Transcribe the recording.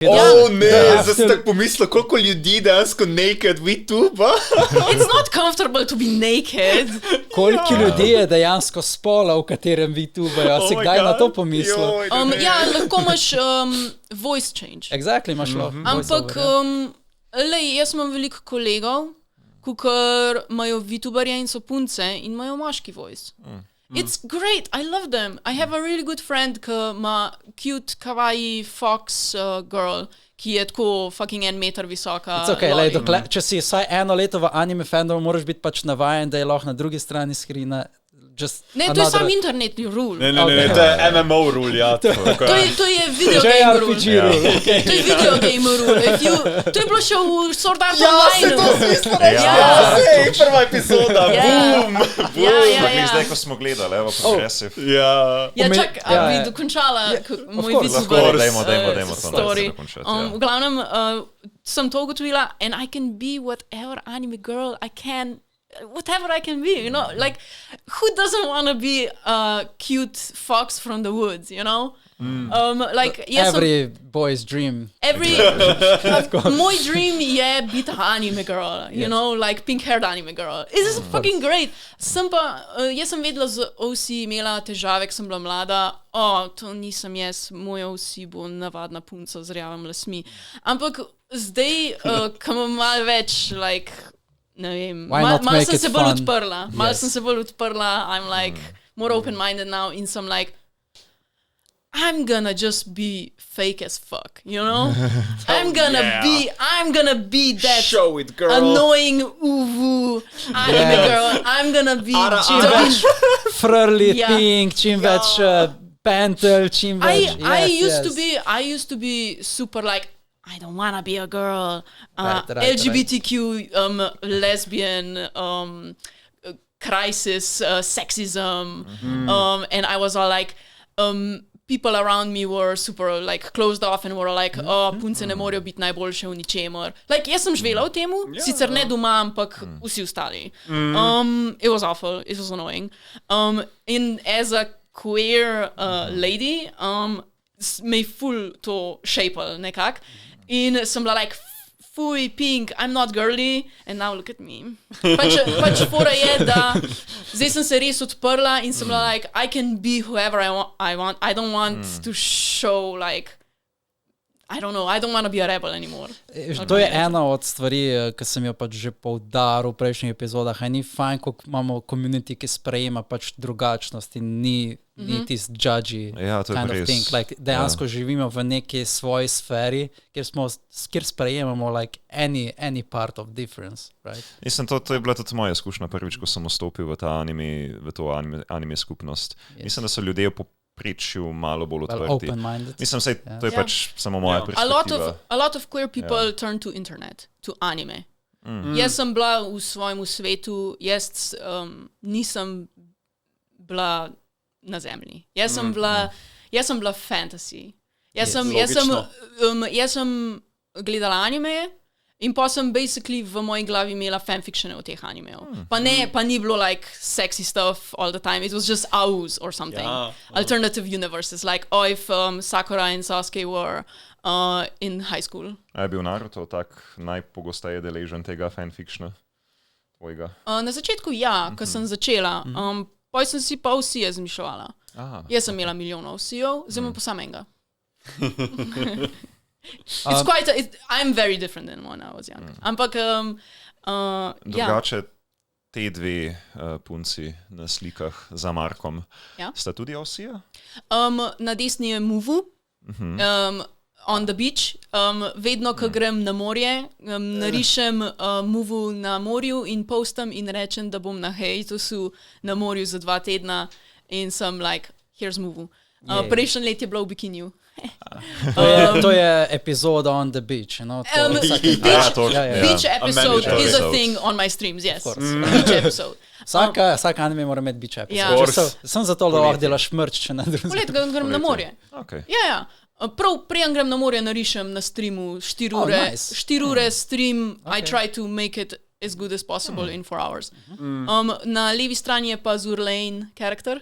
Zdaj sem tako pomislil, koliko ljudi dejansko naked VTuber. It's not comfortable to be naked. Koliko ljudi je dejansko spola, v katerem VTuberjo? Si kdaj na to pomislil? Lahko imaš voice change. Exactly, imaš lahko. Ampak, jaz imam veliko kolegov, kukor imajo VTuberje in so punce in imajo moški voice. It's great, I love them. I have a really good friend, ki ima cute, kawaii fox girl, ki je tako fucking 1 meter visoka. It's okay, če si vsaj 1 leto v anime fandomu, moraš biti pač navajen, da je lahko na drugi strani skrina. Ne, to je sam internetni rule. Ne, to je MMO rule, ja. To je video game rule. To je video game rule. To je bilo še v Sword Art Online. Ja, se to smislo reči. Prva epizoda, boom. Zdaj, ko smo gledali, evo, progresiv. Ja, čak, bi dokončala moj Dajmo story. V glavnem, sem to ugotovila, and I can be whatever anime girl I can. Whatever I can be, you know, like who doesn't want to be a cute fox from the woods, you know? Every boy's dream. Moj dream je biti anime girl, you know, like pink-haired anime girl. This is fucking great. Jaz sem vedela z OC imela težave, ko sem bila mlada. To nisem jaz, moj OC bo navadna punca z rjavimi lasmi. Ampak zdaj, ko imam malo več, like, ne vem, malo sem se bolj odprla, I'm like more open-minded now in sem like, I'm gonna just be fake as fuck, you know? I'm gonna be that Show it, girl. Annoying uwu anime girl. I'm gonna be čim več frli, pink, čim več pentel, čim več. I used to be super like, I don't want to be a girl, LGBTQ, lesbian, crisis, sexism, and I was all like, people around me were super like closed off and were like, punce ne morajo biti najboljše v ničemer. Like, jaz sem živela v temu, sicer ne doma, ampak vsi ostali. It was awful, it was annoying. And as a queer lady, me ful to shapel nekak. In sem bila like, fuj, pink, I'm not girly, and now look at me. Pač fora je, da zdaj sem se res odprla in sem bila like, I can be whoever I want. I don't want to show like, I don't know, I don't want to be a rebel anymore. To je ena od stvari, ki sem jo pač že poudaril v prejšnjih epizodah. Ni fajn, ko imamo community, ki sprejema pač drugačnost in ni tisti judgy kind of thing. Like, dejansko živimo v neki svoji sferi, kjer sprejemamo like any part of difference, right? Mislim, to je bila tudi moja izkušnja prvič, ko sem vstopil v to anime skupnost. Mislim, da so ljudje priču malo bolj odprti. Mislim, to je pač samo moja perspektiva. A lot of queer people turn to internet, to anime. Jaz sem bila v svojem svetu, jaz nisem bila na zemlji. Jaz sem bila fantasy. Jaz sem gledala anime in pa sem basically v moji glavi imela fanfictione o teh animejev. Pa ni bilo like sexy stuff all the time. It was just AUs or something. Alternative universes. Like, if Sakura and Sasuke were in high school. A je bil Naruto tak najpogosteje deležen tega fanfictiona tvojega? Na začetku ko sem začela. Poj sem si pa OC-je zmišljala. Jaz sem imela milijonov OC-jev, zdaj imam pa samenga. I'm very different than when I was young. Ampak, drugače, te dve punci na slikah za Markom, sta tudi OC-ja? Na desni je Muvu, on the beach. Vedno, ko grem na morje, narišem Muvu na morju in postam in rečem, da bom na hiatusu na morju za 2 tedna in sem like, here's Muvu. Prejšnji let je bila v bikiniju. To je epizoda on the beach, you know? Beach episode is a thing on my streams, yes. Beach episode. Vsak anime mora imeti beach episode. Sem zato, da lahko delaš mrč, če ne drugim. Polet, grem na morje. Ja. Prav prijem grem na morje, narišem na streamu 4 ure. 4 ure stream, I try to make it as good as possible in 4 hours. Na levi strani je pa Zurlane karakter.